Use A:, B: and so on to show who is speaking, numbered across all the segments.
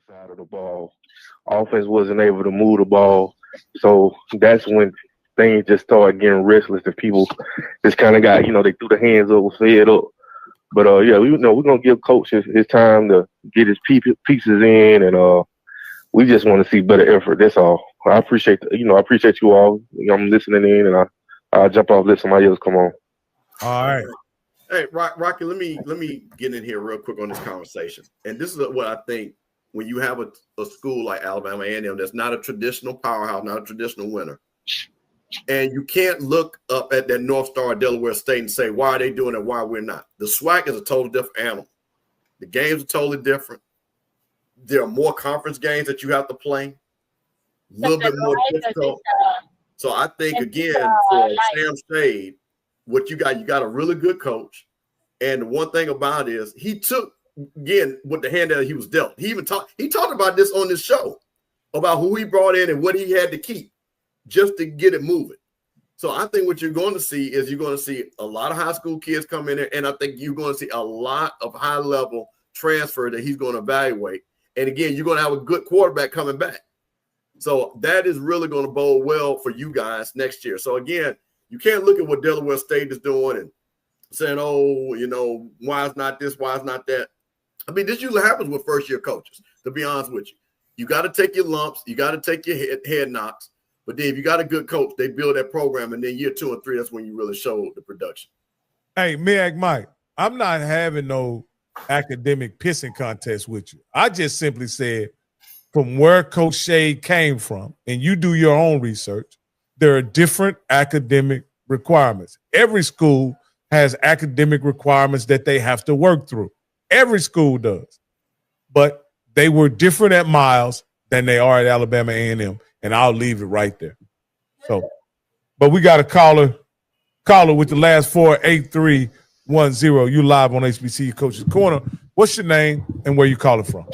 A: side of the ball. Offense wasn't able to move the ball. So that's when things just started getting restless and people just kind of got, they threw the hands up, fed up. But, we're going to give Coach his time to get his pieces in, and we just want to see better effort. That's all. I appreciate you all. I'm listening in, and I'll jump off, let somebody else come on.
B: All right.
C: Hey, Rocky, let me get in here real quick on this conversation. And this is what I think when you have a school like Alabama A&M that's not a traditional powerhouse, not a traditional winner, and you can't look up at that North Star of Delaware State and say, why are they doing it, why we're not? The SWAC is a totally different animal. The games are totally different. There are more conference games that you have to play, a little bit more difficult. So I think, again, for Sam Shade, what you got a really good coach. And the one thing about it is he took, again, with the hand that he was dealt. He talked about this on this show, about who he brought in and what he had to keep just to get it moving. So I think what you're going to see is you're going to see a lot of high school kids come in there, and I think you're going to see a lot of high-level transfer that he's going to evaluate. And, again, you're going to have a good quarterback coming back. So that is really going to bode well for you guys next year. So, again, you can't look at what Delaware State is doing and saying, why is not this, why is not that. I mean, this usually happens with first-year coaches, to be honest with you. You got to take your lumps. You got to take your head knocks. But then if you got a good coach, they build that program, and then year 2 and 3, that's when you really show the production.
B: Hey, Mike, I'm not having no academic pissing contest with you. I just simply said from where Coach Shade came from, and you do your own research, there are different academic requirements. Every school has academic requirements that they have to work through. Every school does. But they were different at Miles than they are at Alabama A&M. And I'll leave it right there. So, but we got a caller with the last 48310. You live on HBCU Coaches Corner. What's your name and where you calling from?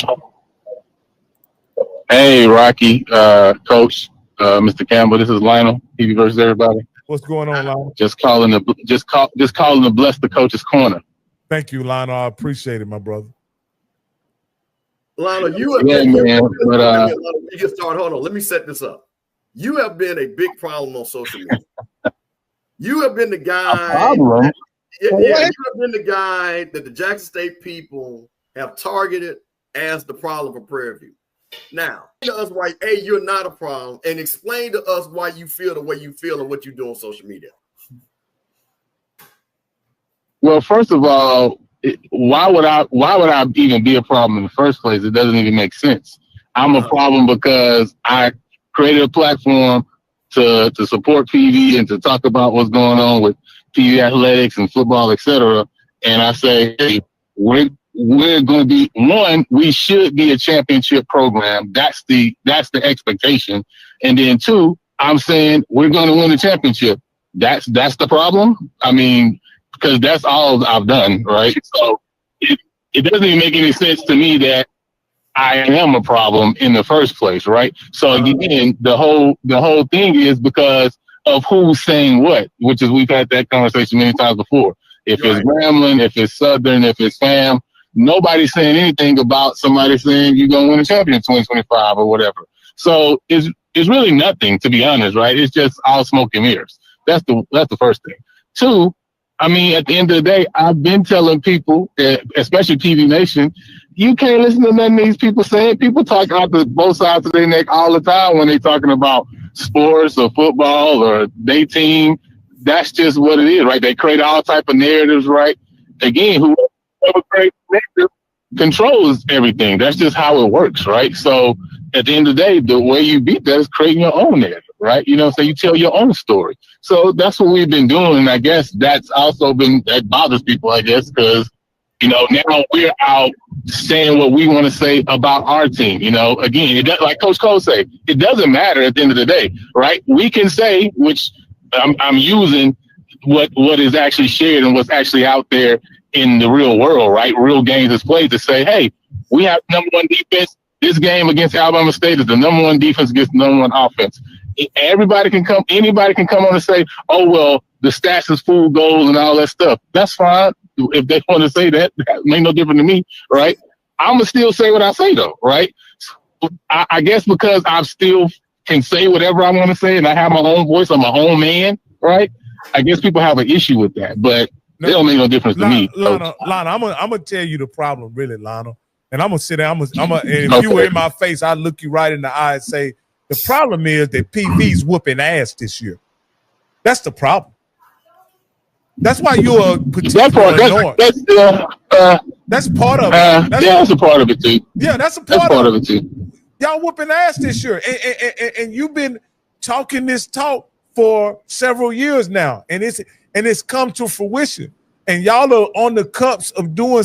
D: Hey, Rocky, Coach, Mr. Campbell. This is Lionel. TV versus everybody.
B: What's going on, Lionel?
D: Just calling to bless the Coaches Corner.
B: Thank you, Lionel. I appreciate it, my brother.
C: Lionel, hold on. Let me set this up. You have been a big problem on social media. You have been the guy. You have been the guy that the Jackson State people have targeted as the problem for Prairie View. Now, tell us why you're not a problem, and explain to us why you feel the way you feel and what you do on social media.
D: Well, first of all, why would I even be a problem in the first place? It doesn't even make sense. I'm a problem because I created a platform to support PV and to talk about what's going on with PV athletics and football, etc. And I say, hey, we're going to be we should be a championship program. That's the expectation. And then 2, I'm saying we're going to win the championship. That's the problem. I mean, because that's all I've done, right? So it doesn't even make any sense to me that I am a problem in the first place, right? So again, the whole thing is because of who's saying what, which is we've had that conversation many times before. If it's Grambling, if it's Southern, if it's FAM, nobody's saying anything about somebody saying you're gonna win a champion in 2025 or whatever. So it's really nothing, to be honest, right? It's just all smoke and mirrors. That's the first thing. 2, I mean, at the end of the day, I've been telling people, especially TV Nation, you can't listen to none of these people saying. People talk out both sides of their neck all the time when they're talking about sports or football or their team. That's just what it is, right? They create all type of narratives, right? Again, whoever creates narrative controls everything. That's just how it works, right? So at the end of the day, the way you beat that is creating your own narrative, right? So you tell your own story. So that's what we've been doing. And I guess that's also that bothers people, I guess, because, now we're out saying what we want to say about our team. Again, like Coach Cole say, it doesn't matter at the end of the day, right? We can say, which I'm using what is actually shared and what's actually out there in the real world, right? Real games is played to say, hey, we have number 1 defense. This game against Alabama State is the number 1 defense against the number 1 offense. Anybody can come on and say, oh, well, the stats is full goals and all that stuff. That's fine. If they want to say that, it ain't no different to me, right? I'm gonna still say what I say though, right? I guess because I still can say whatever I want to say and I have my own voice, I'm my own man, right? I guess people have an issue with that, but it don't make no difference to me.
B: Lana, I'm gonna tell you the problem, really, Lana. And I'm gonna sit there. And if you were in my face, I'd look you right in the eye and say, the problem is that PV's whooping ass this year. That's the problem. That's why you're particularly annoyed. That's part of it.
D: That's a part of it too.
B: Yeah, that's part of it too. Y'all whooping ass this year, and you've been talking this talk for several years now, and it's come to fruition. And y'all are on the cusp of doing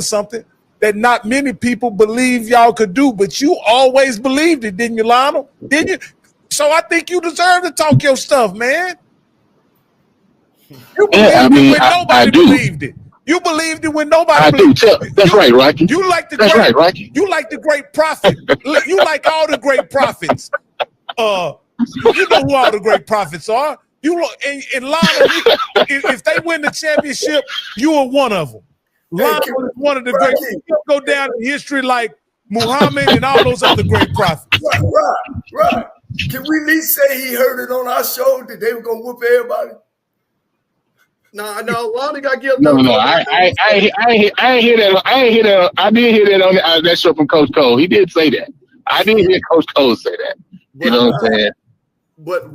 B: something that not many people believe y'all could do, but you always believed it, didn't you, Lionel? Didn't you? So I think you deserve to talk your stuff, man. You believed it when nobody believed it. You believed it when nobody believed it.
D: That's right, Rocky.
B: You like the
D: Rocky.
B: You like the great prophet. You like all the great prophets. You know who all the great prophets are. And Lionel, if they win the championship, you are one of them. Lionel is one of the great. He'll go down in history like Muhammad and all those other great prophets.
E: Right. Can we at least say he heard it on our show that they were gonna whoop everybody?
C: No, Lonnie got guilty.
D: No. I ain't hear that. I did hear that on that show from Coach Cole. He did say that. I did hear Coach Cole say that. You know what I'm saying?
C: But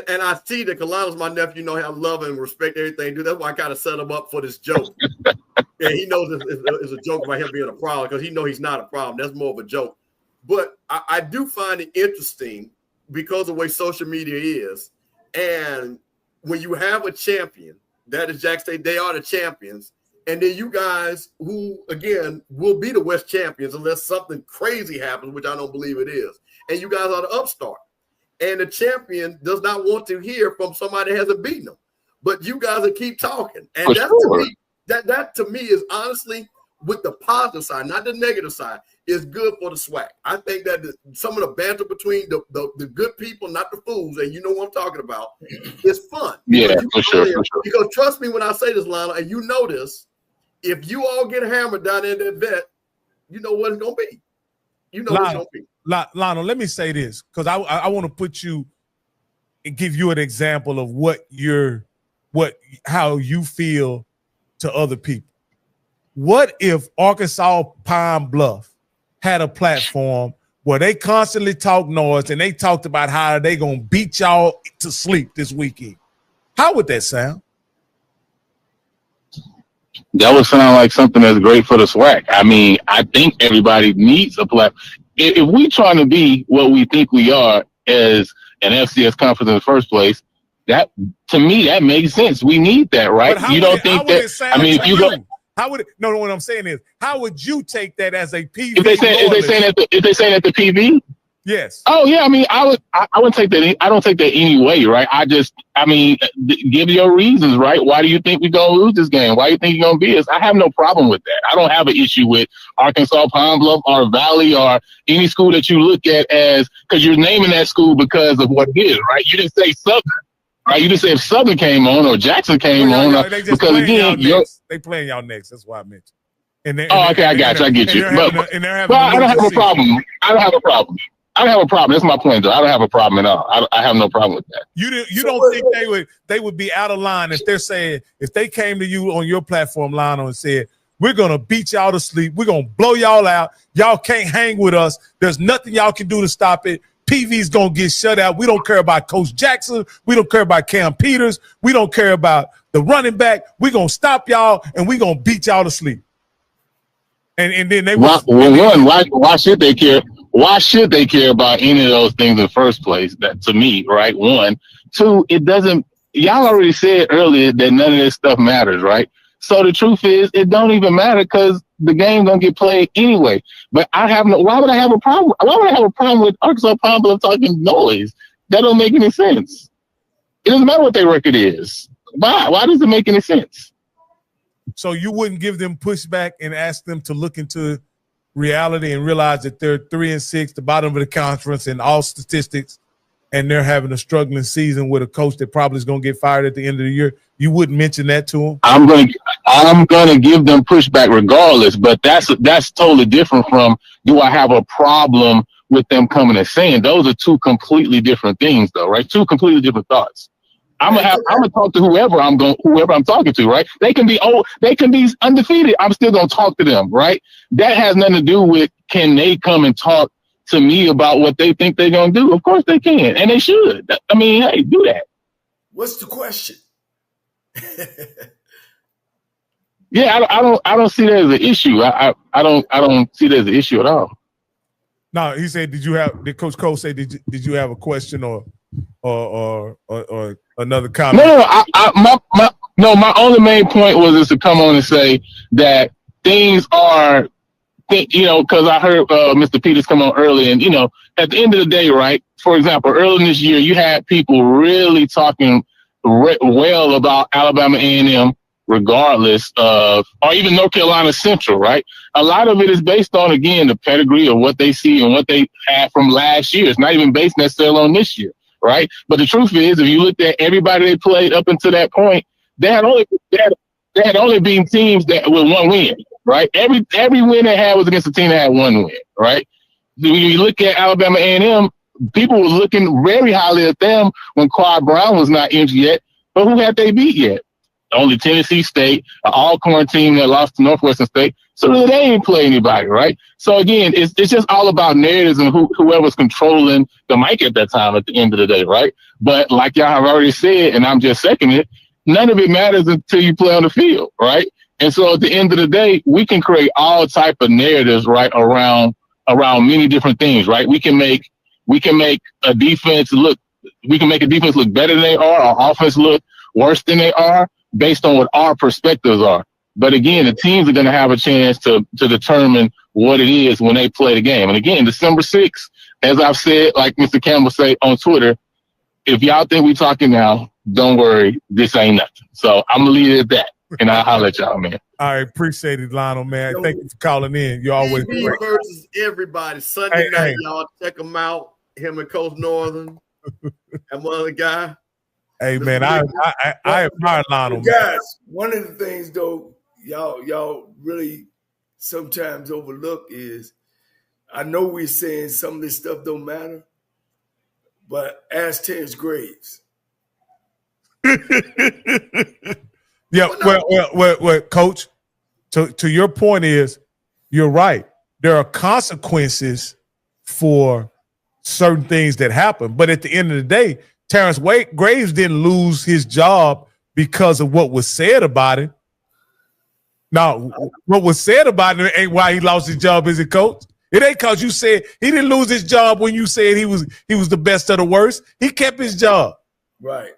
C: and I see that Kalana's my nephew. You know, I love and respect everything. Dude, that's why I kind of set him up for this joke. And he knows it's a joke about him being a problem because he knows he's not a problem. That's more of a joke. But I do find it interesting because of the way social media is, and when you have a champion. That is Jack State. They are the champions. And then you guys who, again, will be the West champions unless something crazy happens, which I don't believe it is. And you guys are the upstart. And the champion does not want to hear from somebody that hasn't beaten them. But you guys will keep talking. And that to me is honestly, with the positive side, not the negative side, is good for the SWAC. I think that some of the banter between the good people, not the fools, and you know what I'm talking about, is fun.
D: Yeah, for sure.
C: Because trust me when I say this, Lionel, and you know this, if you all get hammered down in that vet, you know what it's going to be. You know what it's going to be.
B: Lionel, let me say this, because I want to put you and give you an example of how you feel to other people. What if Arkansas Pine Bluff had a platform where they constantly talk noise and they talked about how they gonna beat y'all to sleep this weekend? How would that sound?
D: That would sound like something that's great for the SWAC. I mean, I think everybody needs a platform. If we trying to be what we think we are as an FCS conference in the first place, that to me that makes sense. We need that, right? You don't think that? I mean, if you go.
B: How would it? No, what I'm saying is, how would you take that as a PV?
D: If they say that the PV?
B: Yes.
D: Oh yeah, I mean, I would take that. I don't take that anyway, right? Give your reasons, right? Why do you think we're gonna lose this game? Why do you think you're gonna be us? I have no problem with that. I don't have an issue with Arkansas Pine Bluff or Valley or any school that you look at as because you're naming that school because of what it is, right? You didn't say Southern. Right, you just say if Southern came on or Jackson came on, because again,
B: they playing y'all next. That's why I mentioned.
D: Okay, I got you. I get you. But I don't have a problem. I don't have a problem. That's my point, though. I don't have a problem at all. I have no problem with that.
B: You don't think they would be out of line if they're saying if they came to you on your platform, Lionel, and said we're gonna beat y'all to sleep, we're gonna blow y'all out, y'all can't hang with us. There's nothing y'all can do to stop it. PV's gonna get shut out. We don't care about Coach Jackson. We don't care about Cam Peters. We don't care about the running back. We're gonna stop y'all and we're gonna beat y'all to sleep. And then they
D: why should they care? Why should they care about any of those things in the first place? That to me, right? One, two, it doesn't. Y'all already said earlier that none of this stuff matters, right? So the truth is, it don't even matter because the game gonna get played anyway. But why would I have a problem? Why would I have a problem with Arkansas Pine Bluff talking noise? That don't make any sense. It doesn't matter what their record is. Why does it make any sense?
B: So you wouldn't give them pushback and ask them to look into reality and realize that they're 3-6, the bottom of the conference in all statistics, and they're having a struggling season with a coach that probably is going to get fired at the end of the year, you wouldn't mention that to them?
D: I'm gonna give them pushback regardless, but that's totally different from, do I have a problem with them coming and saying? Those are two completely different things, though, right? Two completely different thoughts. I'm gonna talk to whoever I'm talking to, right? They can be undefeated. I'm still gonna talk to them, right? That has nothing to do with, can they come and talk to me about what they think they're gonna do? Of course they can, and they should. I mean, hey, do that.
E: What's the question?
D: Yeah, I don't see that as an issue. I don't see that as an issue at all.
B: No, he said, did Coach Cole say, did you have a question or another comment?
D: No, my only main point was just to come on and say that things are, because I heard Mr. Peters come on early, and, at the end of the day, right, for example, early in this year, you had people really talking well about Alabama A&M, regardless of, or even North Carolina Central, right? A lot of it is based on, again, the pedigree of what they see and what they had from last year. It's not even based necessarily on this year, right? But the truth is, if you looked at everybody they played up until that point, they had only been teams that with one win, right? Every win they had was against a team that had one win, right? When you look at Alabama A&M, people were looking very highly at them when Quad Brown was not injured yet, but who had they beat yet? Only Tennessee State, an all-corn team that lost to Northwestern State. So they didn't play anybody, right? So again, it's just all about narratives and whoever's controlling the mic at that time at the end of the day, right? But like y'all have already said, and I'm just seconding it, none of it matters until you play on the field, right? And so at the end of the day, we can create all type of narratives, right, around many different things, right? We can make a defense look better than they are, or offense look worse than they are, based on what our perspectives are. But again, the teams are going to have a chance to determine what it is when they play the game. And again, December 6th, as I've said, like Mr. Campbell say on Twitter, if y'all think we talking now, don't worry, this ain't nothing. So I'm going to leave it at that, and I'll holler at y'all, man.
B: I appreciate it, Lionel, man. Thank you for calling in. You always
C: great. Versus everybody. Sunday night, y'all check him out. Him and Coach Northern and one other guy.
B: Hey, man, I admire Lionel.
E: Guys, one of the things, though, y'all really sometimes overlook is, I know we're saying some of this stuff don't matter, but ask Terrence Graves.
B: Yeah, well, Coach, to your point is, you're right. There are consequences for certain things that happen, but at the end of the day, Terrence Graves didn't lose his job because of what was said about him. Now, what was said about him ain't why he lost his job as a coach. It ain't because you said he didn't lose his job when you said he was the best of the worst. He kept his job.
E: Right.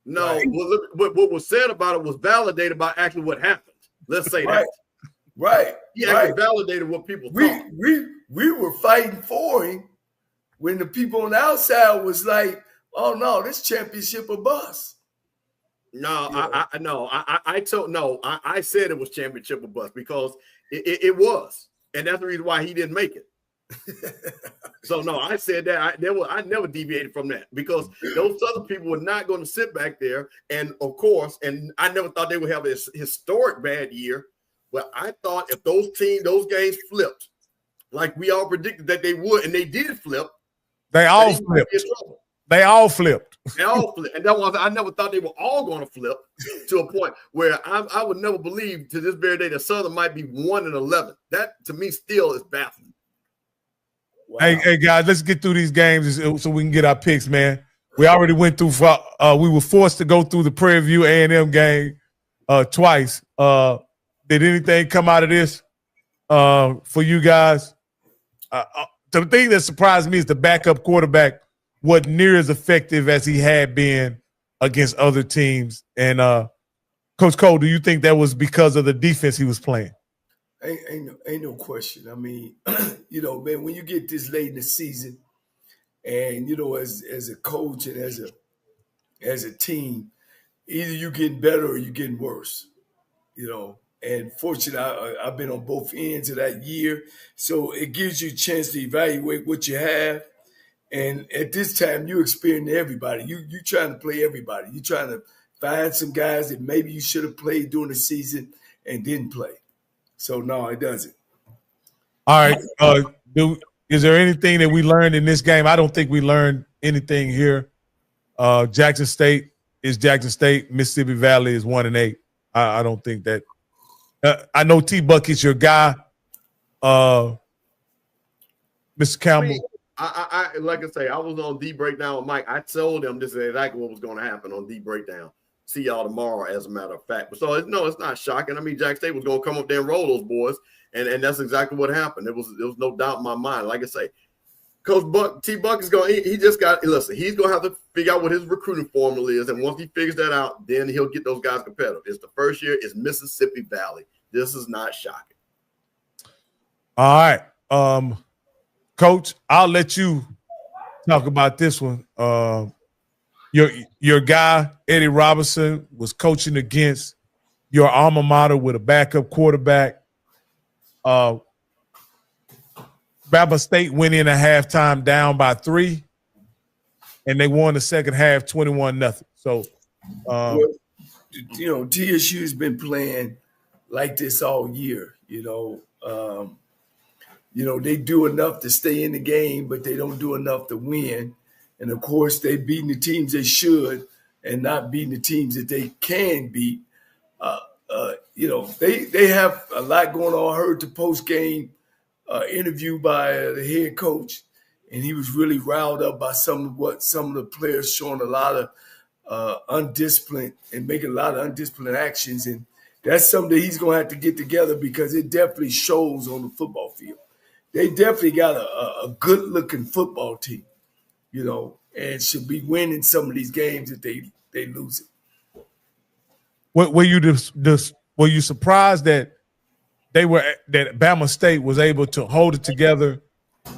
C: No, right. What was said about it was validated by actually what happened. Let's say that.
E: Right.
C: He actually validated what people thought.
E: We were fighting for him when the people on the outside was like, oh no, this championship a bust.
C: No, yeah. I said it was championship or bust because it was, and that's the reason why he didn't make it. So no, I said that I never deviated from that because those other people were not going to sit back there, and of course, and I never thought they would have a historic bad year. But I thought if those games flipped, like we all predicted that they would, and they did flip,
B: they all flipped. They all flipped.
C: They all flipped. And that was, I never thought they were all going to flip to a point where I would never believe to this very day that Southern might be 1-11. That to me still is baffling.
B: Wow. Hey guys, let's get through these games so we can get our picks, man. We already went through. We were forced to go through the Prairie View A&M game twice. Did anything come out of this for you guys? The thing that surprised me is the backup quarterback wasn't near as effective as he had been against other teams. And Coach Cole, do you think that was because of the defense he was playing?
E: Ain't no question. I mean, man, when you get this late in the season, and as a coach and as a team, either you getting better or you getting worse. And fortunately, I've been on both ends of that year, so it gives you a chance to evaluate what you have And at this time, you're experiencing everybody. You trying to play everybody. You trying to find some guys that maybe you should have played during the season and didn't play. So no, it doesn't.
B: All right. Is there anything that we learned in this game? I don't think we learned anything here. Jackson State is Jackson State. Mississippi Valley is 1-8. I don't think that. I know T-Buck is your guy, Mr. Campbell.
C: I like I say, I was on D Breakdown with Mike. I told him this is exactly what was going to happen on D Breakdown. See y'all tomorrow, as a matter of fact. So it's not shocking. I mean, Jackson State was going to come up there and roll those boys, and that's exactly what happened. There was no doubt in my mind. Like I say, Coach T-Buck is going. He just got listen. He's going to have to figure out what his recruiting formula is, and once he figures that out, then he'll get those guys competitive. It's the first year. It's Mississippi Valley. This is not shocking.
B: All right, Coach, I'll let you talk about this one. Your guy Eddie Robinson was coaching against your alma mater with a backup quarterback. Bama State went in at halftime down by 3, and they won the second half 21-0. So,
E: TSU's been playing like this all year. They do enough to stay in the game, but they don't do enough to win. And of course, they beating the teams they should and not beating the teams that they can beat. They have a lot going on. I heard the post-game interview by the head coach, and he was really riled up by some of the players showing a lot of undisciplined and making a lot of undisciplined actions. And that's something that he's going to have to get together because it definitely shows on the football field. They definitely got a good-looking football team, and should be winning some of these games if they lose it.
B: Were you surprised that that Bama State was able to hold it together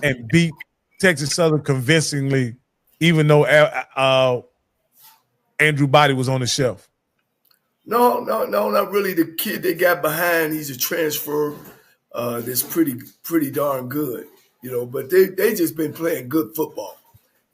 B: and beat Texas Southern convincingly, even though Andrew Body was on the shelf?
E: No, not really. The kid they got behind, he's a transfer. That's pretty darn good, but they just been playing good football.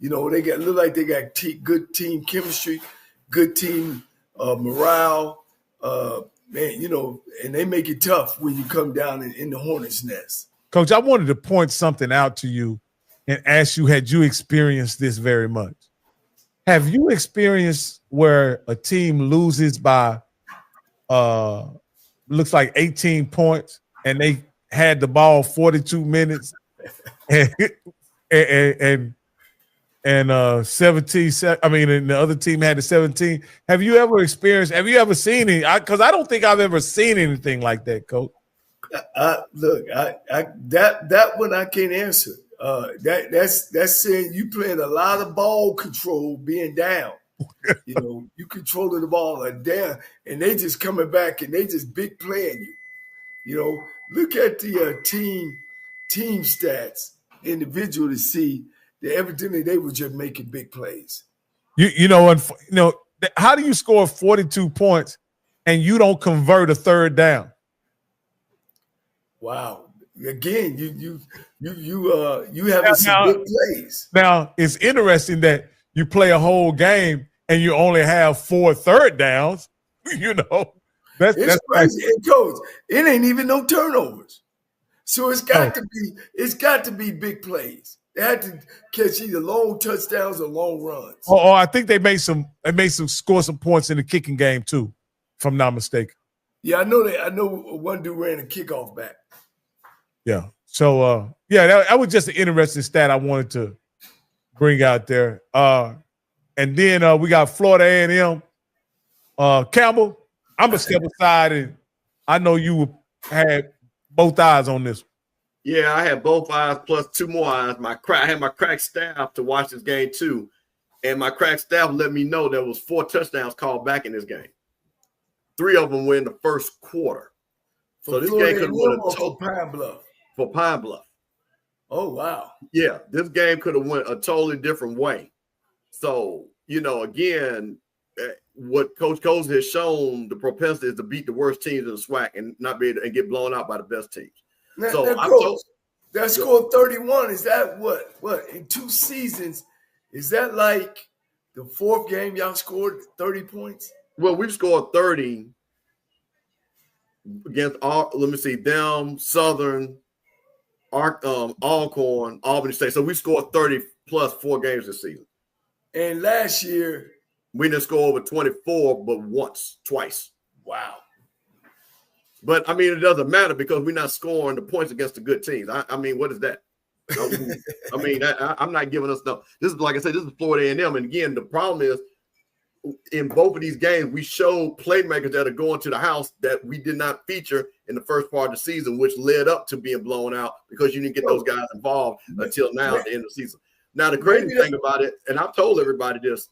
E: They look like they got good team chemistry, good team morale, and they make it tough when you come down in the Hornets' nest.
B: Coach, I wanted to point something out to you and ask you, had you experienced this very much? Have you experienced where a team loses by looks like 18 points and they had the ball 42 minutes and 17? I mean, and the other team had the 17. Have you ever seen it? Because I don't think I've ever seen anything like that, Coach.
E: Look, that one I can't answer. That's saying you playing a lot of ball control being down. You controlling the ball down, and they just coming back and they just big playing you. Look at the team stats individually to see that evidently they were just making big plays.
B: How do you score 42 points and you don't convert a third down?
E: Wow. Again, you having some big plays.
B: Now, it's interesting that you play a whole game and you only have 4 third downs. That's
E: crazy. And Coach, it ain't even no turnovers. So it's got to be big plays. They had to catch either long touchdowns or long runs.
B: Oh, I think they made some score some points in the kicking game too, if I'm not mistaken.
E: Yeah, I know one dude ran a kickoff back.
B: Yeah. So that was just an interesting stat I wanted to bring out there. And then we got Florida A&M. Campbell, I'm gonna step aside, and I know you had both eyes on this one.
C: Yeah, I had both eyes plus 2 more eyes. I had my crack staff to watch this game too, and my crack staff let me know there was 4 touchdowns called back in this game. 3 of them were in the first quarter. So this game could have went
E: for Pine Bluff.
C: For Pine Bluff.
E: Oh wow.
C: Yeah, this game could have went a totally different way. So again, what Coach Coles has shown, the propensity is to beat the worst teams in the SWAC and not be able to get blown out by the best teams.
E: That scored 31. Is that what in 2 seasons? Is that like the 4th game y'all scored 30 points?
C: Well, we've scored 30 against all. Let me see, them, Southern, Alcorn, Albany State. So we scored 30 plus 4 games this season.
E: And last year
C: we didn't score over 24, but twice.
E: Wow.
C: But I mean, it doesn't matter because we're not scoring the points against the good teams. I mean, what is that? I mean, I'm not giving us no. This is, like I said, this is Florida A&M, and again, the problem is in both of these games we show playmakers that are going to the house that we did not feature in the first part of the season, which led up to being blown out because you didn't get those guys involved until now at the end of the season. Now, the crazy thing about it, and I've told everybody this,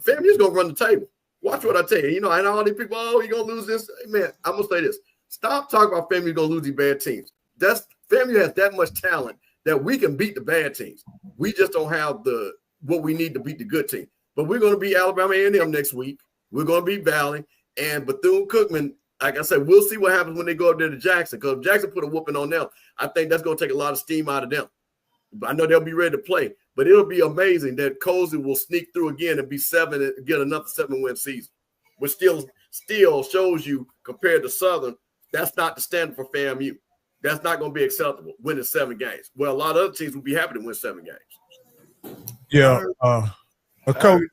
C: FAMU's going to run the table. Watch what I tell you. You know, and all these people, oh, you're going to lose this. Hey, man, I'm going to say this. Stop talking about FAMU's going to lose these bad teams. FAMU has that much talent that we can beat the bad teams. We just don't have what we need to beat the good team. But we're going to beat Alabama A&M next week. We're going to beat Valley. And Bethune-Cookman, like I said, we'll see what happens when they go up there to Jackson. Because if Jackson put a whooping on them, I think that's going to take a lot of steam out of them. But I know they'll be ready to play. But it'll be amazing that Cozy will sneak through again and be 7 and get another 7-win season, which still shows you, compared to Southern, that's not the standard for FAMU. That's not going to be acceptable, winning 7 games. Well, a lot of other teams will be happy to win 7 games.
B: Yeah. Coach.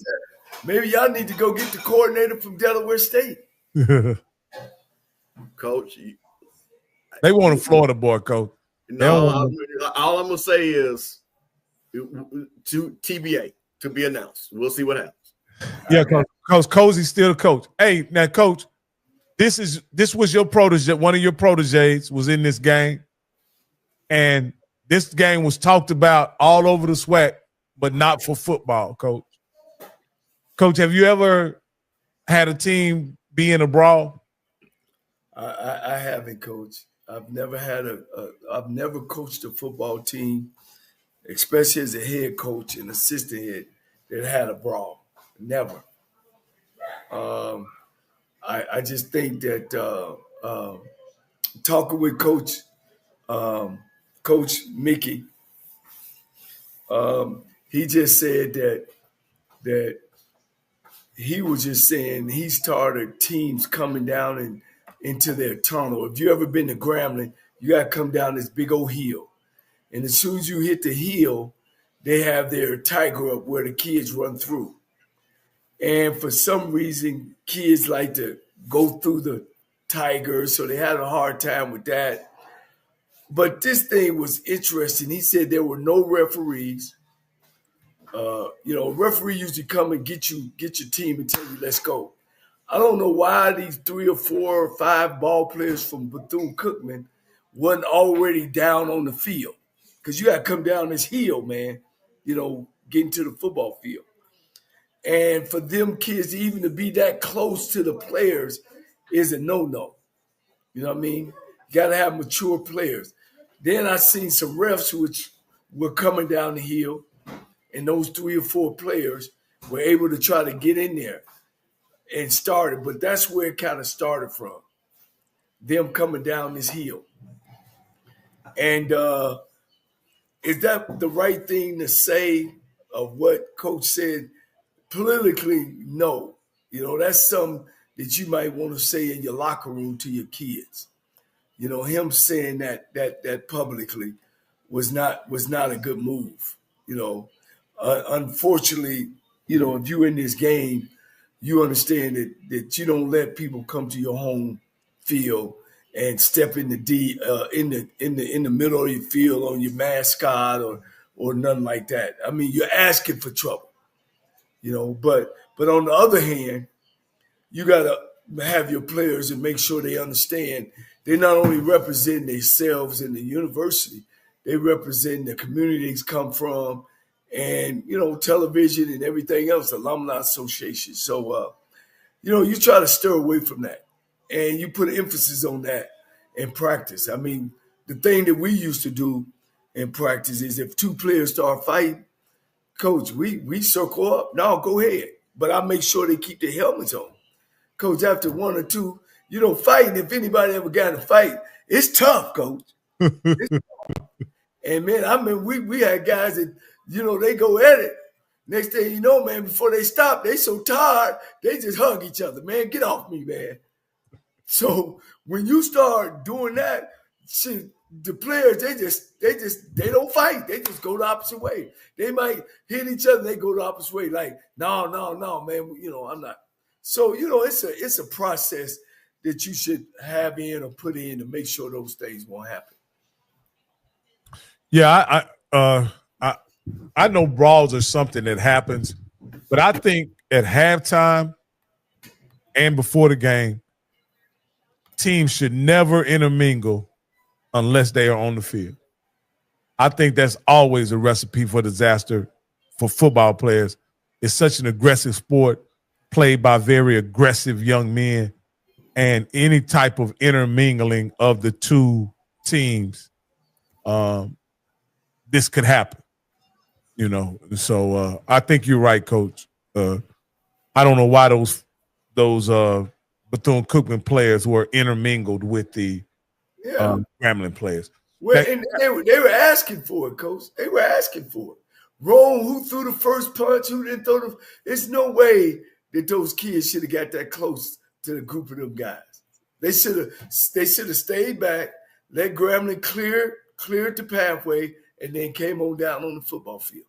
E: Maybe y'all need to go get the coordinator from Delaware State.
C: Coach.
B: They want a Florida boy, Coach.
C: No, all I'm going to say is to TBA, to be announced. We'll see what happens.
B: Yeah, Coach Cozy's still the coach. Hey, now, Coach, this was your protege. One of your proteges was in this game, and this game was talked about all over the SWAC, but not for football, Coach. Coach, have you ever had a team be in a brawl?
E: I haven't, Coach. I've never I've never coached a football team, especially as a head coach and assistant head, that had a brawl. Never. I just think that talking with Coach Mickey, he just said that he was just saying he started teams coming down and into their tunnel. If you ever been to Grambling, you got to come down this big old hill. And as soon as you hit the hill, they have their tiger up where the kids run through. And for some reason, kids like to go through the tiger, so they had a hard time with that. But this thing was interesting. He said there were no referees. A referee usually come and get your team and tell you, let's go. I don't know why these 3 or 4 or 5 ball players from Bethune-Cookman wasn't already down on the field. Because you got to come down this hill, man, getting to the football field. And for them kids even to be that close to the players is a no-no. You know what I mean? You got to have mature players. Then I seen some refs which were coming down the hill, and those 3 or 4 players were able to try to get in there and started. But that's where it kind of started from, them coming down this hill. And is that the right thing to say of what Coach said? Politically, no. That's something that you might want to say in your locker room to your kids. Him saying that publicly was not a good move. Unfortunately, if you're in this game, you understand that you don't let people come to your home field and step in in the middle of your field on your mascot or nothing like that. I mean, you're asking for trouble. But on the other hand, you got to have your players and make sure they understand they not only represent themselves in the university, they represent the community they come from and, television and everything else, alumni association. So, you try to stir away from that and you put emphasis on that in practice. I mean, the thing that we used to do in practice is if 2 players start fighting, Coach, we circle up. No, go ahead. But I make sure they keep their helmets on. Coach, after 1 or 2, fighting. If anybody ever got in a fight, it's tough, Coach. It's tough. And man, I mean, we had guys that, you know, they go at it. Next thing you know, man, before they stop, they so tired, they just hug each other. Man, get off me, man. So when you start doing that, see, the players, they don't fight. They just go the opposite way. They might hit each other, they go the opposite way. Like, no, man, you know, I'm not. So, you know, it's a process that you should have in or put in to make sure those things won't happen.
B: Yeah, I know brawls are something that happens, but I think at halftime and before the game, teams should never intermingle unless they are on the field. I think that's always a recipe for disaster for football players. It's such an aggressive sport played by very aggressive young men, and any type of intermingling of the two teams, this could happen, you know. So I think you're right, Coach. I don't know why those Bethune-Cookman players were intermingled with the Grambling players.
E: Well, and they were asking for it, Coach. They were asking for it. Wrong, who threw the first punch, who didn't throw the – there's no way that those kids should have got that close to the group of them guys. They should have stayed back, let Grambling cleared the pathway, and then came on down on the football field.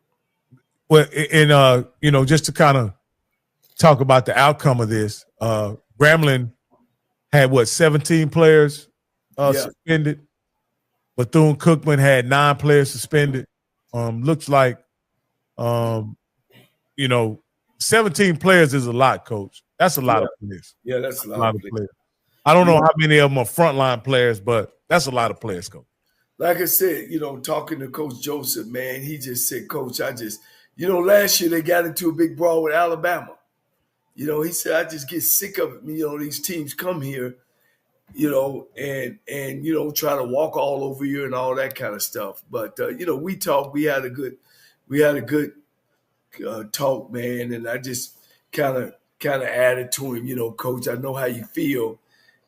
B: Well, and you know, just to kind of talk about the outcome of this, Grambling had 17 players suspended. Bethune-Cookman had 9 players suspended. Looks like, you know, 17 players is a lot, Coach. That's a lot of players.
E: Yeah, that's a lot of players.
B: I don't know how many of them are frontline players, but that's a lot of players, Coach.
E: Like I said, you know, talking to Coach Joseph, man, he just said, Coach, you know, last year they got into a big brawl with Alabama. You know, he said, I just get sick of it. You know, these teams come here, you know, and you know, try to walk all over you and all that kind of stuff. But you know, we talked. We had a good talk, man. And I just kind of added to him, you know, Coach, I know how you feel,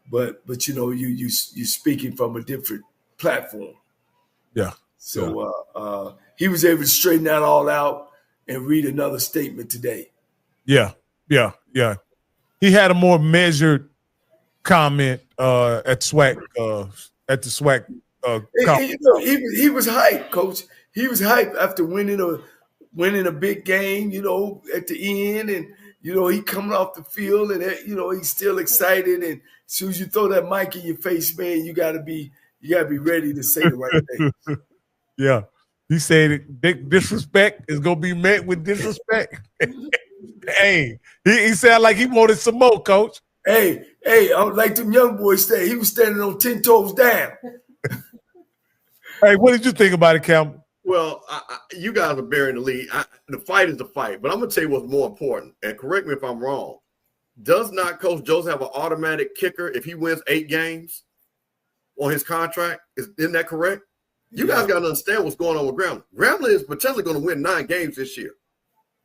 E: but you know, you speaking from a different platform.
B: Yeah.
E: So he was able to straighten that all out and read another statement today.
B: Yeah. He had a more measured comment at SWAC at the SWAC
E: you know, he was hyped, Coach. He was hyped after winning a big game, you know, at the end, and you know, he coming off the field, and you know, he's still excited. And as soon as you throw that mic in your face, man, you gotta be ready to say the right thing.
B: Yeah. He said disrespect is gonna be met with disrespect. Hey, he sounded like he wanted some more, Coach.
E: Hey, like them young boys say, he was standing on 10 toes down.
B: Hey, what did you think about it, Campbell?
C: Well, you guys are bearing the lead. The fight is the fight, but I'm going to tell you what's more important, and correct me if I'm wrong. Does not Coach Joseph have an automatic kicker if he wins 8 games on his contract? Isn't that correct? You guys got to understand what's going on with Grambling. Grambling is potentially going to win 9 games this year.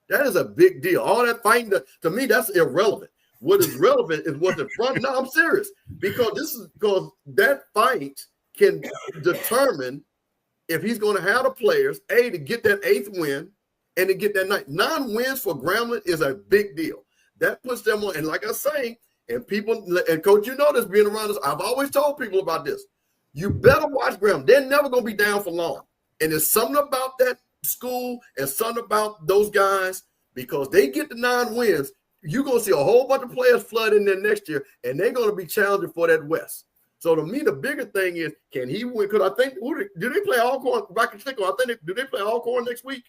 C: That is a big deal. All that fighting, to me, that's irrelevant. What is relevant is what's in front. No, I'm serious. Because that fight can determine if he's going to have the players, to get that 8th win and to get that 9 wins for Grambling is a big deal. That puts them on. And like I say, and Coach, you know this being around us, I've always told people about this. You better watch Grambling. They're never going to be down for long. And there's something about that school and something about those guys, because they get the 9 wins, you're going to see a whole bunch of players flood in there next year, and they're going to be challenging for that West. So to me, the bigger thing is, can he win? Because I think, do they play Alcorn? Do they play Alcorn next week?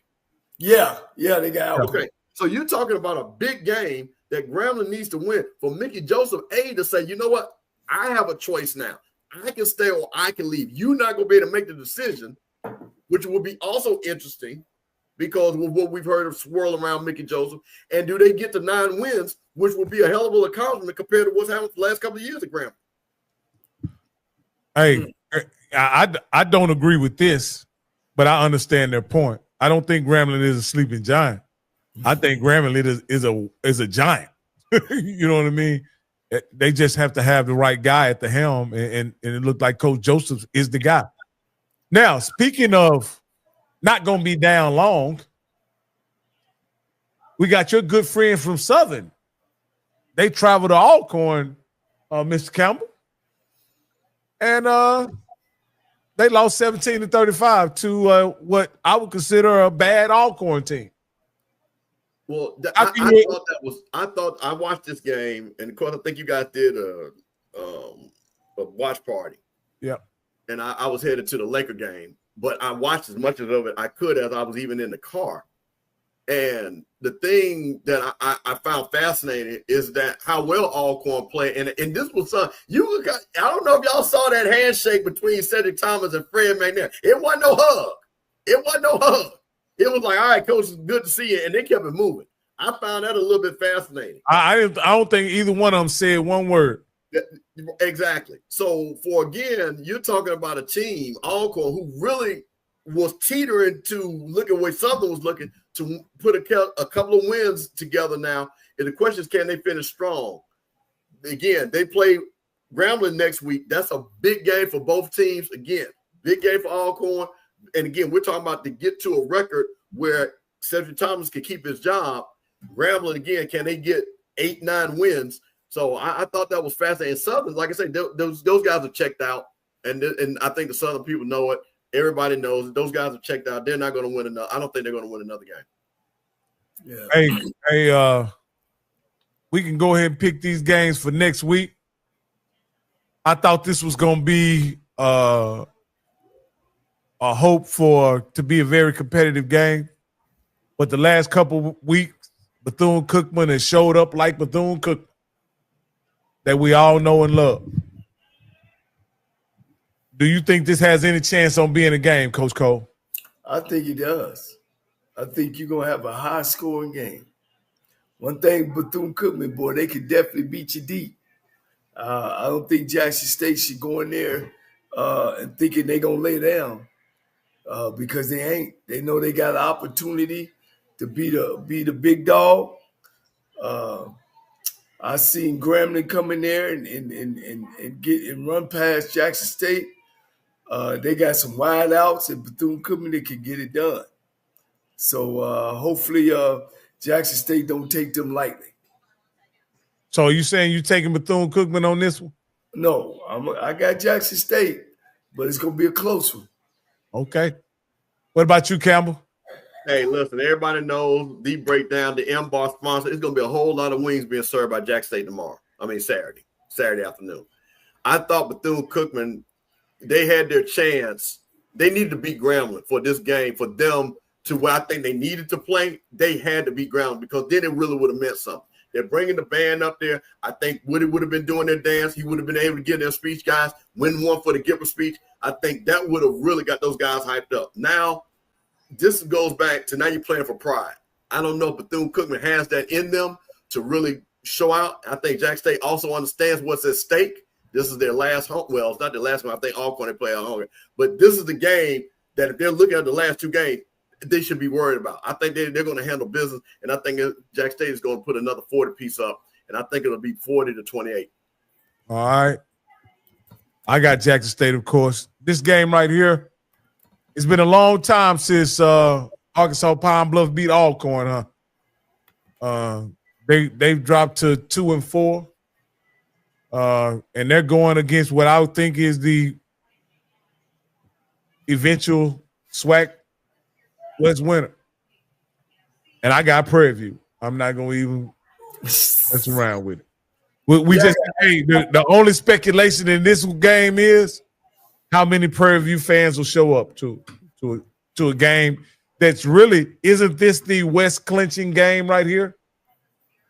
E: Yeah, they got Alcorn.
C: Okay, so you're talking about a big game that Grambling needs to win for Mickey Joseph to say, you know what? I have a choice now. I can stay or I can leave. You're not going to be able to make the decision, which will be also interesting because of what we've heard of swirl around Mickey Joseph. And do they get to 9 wins, which will be a hell of an accomplishment compared to what's happened the last couple of years at Grambling?
B: Hey, I don't agree with this, but I understand their point. I don't think Grambling is a sleeping giant. I think Grambling is a giant. You know what I mean? They just have to have the right guy at the helm, and it looked like Coach Joseph is the guy. Now, speaking of not going to be down long, we got your good friend from Southern. They traveled to Alcorn, Mr. Campbell, and they lost 17-35 to what I would consider a bad Alcorn team.
C: Well, I thought I watched this game, and of course, I think you guys did a watch party.
B: Yeah.
C: And I was headed to the Laker game, but I watched as much of it I could as I was even in the car. And the thing that I found fascinating is that how well Alcorn played. And this was I don't know if y'all saw that handshake between Cedric Thomas and Fred McNair. It wasn't no hug. It was like, all right, coach, it's good to see you. And they kept it moving. I found that a little bit fascinating.
B: I don't think either one of them said one word.
C: Exactly. So again, you're talking about a team, Alcorn, who really was teetering to look at where Southern was looking to put a couple of wins together now. And the question is, can they finish strong? Again, they play Grambling next week. That's a big game for both teams. Again, big game for Alcorn. And again, we're talking about to get to a record where Cedric Thomas can keep his job. Grambling, again, can they get 8-9 wins? So I thought that was fascinating. Southern, like I said, those guys are checked out. And I think the Southern people know it. Everybody knows it. Those guys are checked out. They're not going to win another. I don't think they're going to win another game.
B: Yeah. Hey, we can go ahead and pick these games for next week. I thought this was going to be a hope to be a very competitive game. But the last couple weeks, Bethune-Cookman has showed up like Bethune-Cookman that we all know and love. Do you think this has any chance on being a game, Coach Cole?
E: I think it does. I think you're going to have a high-scoring game. One thing, Bethune-Cookman, boy, they could definitely beat you deep. I don't think Jackson State should go in there and thinking they're going to lay down because they ain't. They know they got an opportunity to be the big dog. I seen Grambling come in there and get and run past Jackson State. They got some wide outs, and Bethune-Cookman they can get it done. So hopefully Jackson State don't take them lightly.
B: So are you saying you taking Bethune-Cookman on this one?
E: No, I got Jackson State, but it's gonna be a close one.
B: Okay. What about you, Campbell?
C: Hey, listen, everybody knows the breakdown, the M-Bar sponsor. It's going to be a whole lot of wings being served by Jackson State tomorrow. Saturday afternoon. I thought Bethune-Cookman, they had their chance. They needed to beat Grambling for this game, for them to where I think they needed to play. They had to beat Grambling because then it really would have meant something. They're bringing the band up there. I think Woody would have been doing their dance. He would have been able to give their speech guys, win one for the Gipper speech. I think that would have really got those guys hyped up. Now, this goes back to now you're playing for pride. I don't know if Bethune-Cookman has that in them to really show out. I think Jackson State also understands what's at stake. This is their last home. Well, it's not their last one. I think Alcorn they play at home. But this is the game that if they're looking at the last two games, they should be worried about. I think they're going to handle business, and I think Jackson State is going to put another 40 piece up, and I think it'll be 40-28.
B: All right. I got Jackson State, of course. This game right here, it's been a long time since Arkansas Pine Bluff beat Alcorn, huh? They've dropped to 2-4, and they're going against what I would think is the eventual SWAC West winner. And I got Prairie View. I'm not going to even mess around with it. The only speculation in this game is how many Prairie View fans will show up to a game that's really, isn't this the West clinching game right here?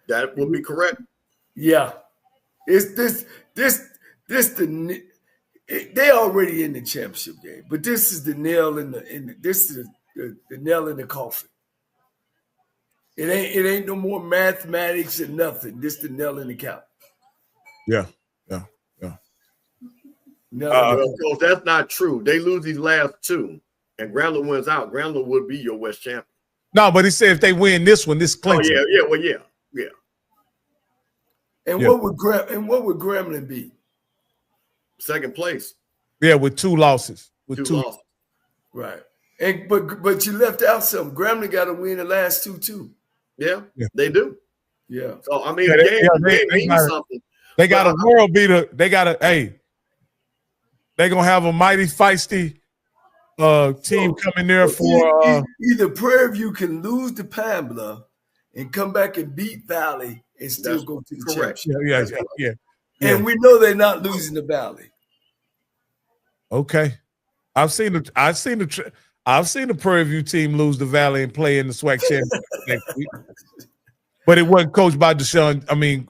C: That would be correct.
E: Yeah. It's they already in the championship game, but this is the nail in the nail in the coffin. It ain't no more mathematics and nothing. This the nail in the coffin.
B: Yeah.
E: No,
C: Coach, that's not true. They lose these last two, and Grambling wins out. Grambling would be your West champion.
B: No, but he said if they win this one, this clinches.
C: Oh yeah.
E: And what would Grambling be?
C: Second place.
B: Yeah, with two losses.
C: Two losses.
E: Right. And but you left out something. Grambling got to win the last two too.
C: Yeah, they do.
E: Yeah.
C: So I mean, the game means something.
B: They got a world beater. They got a they're gonna have a mighty feisty team coming there for
E: either Prairie View can lose to Pine Bluff and come back and beat Valley and still go to the championship.
B: Yeah.
E: And we know they're not losing the Valley.
B: Okay. I've seen the Prairie View team lose the Valley and play in the SWAC championship next week. But it wasn't coached by Tremaine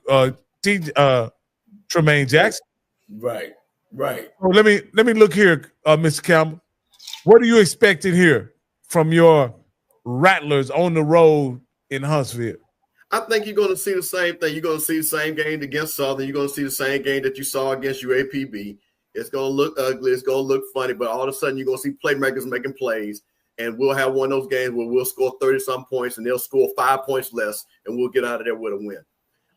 B: Jackson.
E: Right.
B: So let me look here, Mr. Campbell. What are you expecting here from your Rattlers on the road in Huntsville?
C: I think you're going to see the same thing. You're going to see the same game against Southern. You're going to see the same game that you saw against UAPB. It's going to look ugly. It's going to look funny. But all of a sudden, you're going to see playmakers making plays. And we'll have one of those games where we'll score 30-some points, and they'll score 5 points less, and we'll get out of there with a win.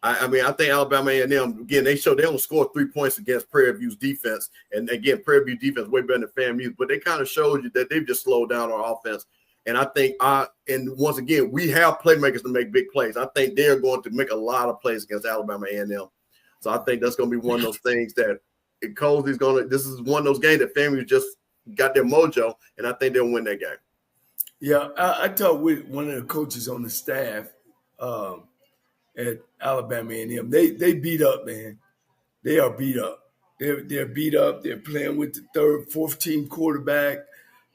C: I mean, I think Alabama A&M, again, they only scored 3 points against Prairie View's defense. And, again, Prairie View defense way better than FAMU. But they kind of showed you that they've just slowed down on offense. And I think, and once again, we have playmakers to make big plays. I think they're going to make a lot of plays against Alabama A&M. So I think that's going to be one of those things that Colsey's going to – this is one of those games that FAMU just got their mojo, and I think they'll win that game.
E: Yeah, I talked with one of the coaches on the staff at Alabama A&M. They beat up, man. They are beat up. They're beat up. They're playing with the third, fourth team quarterback.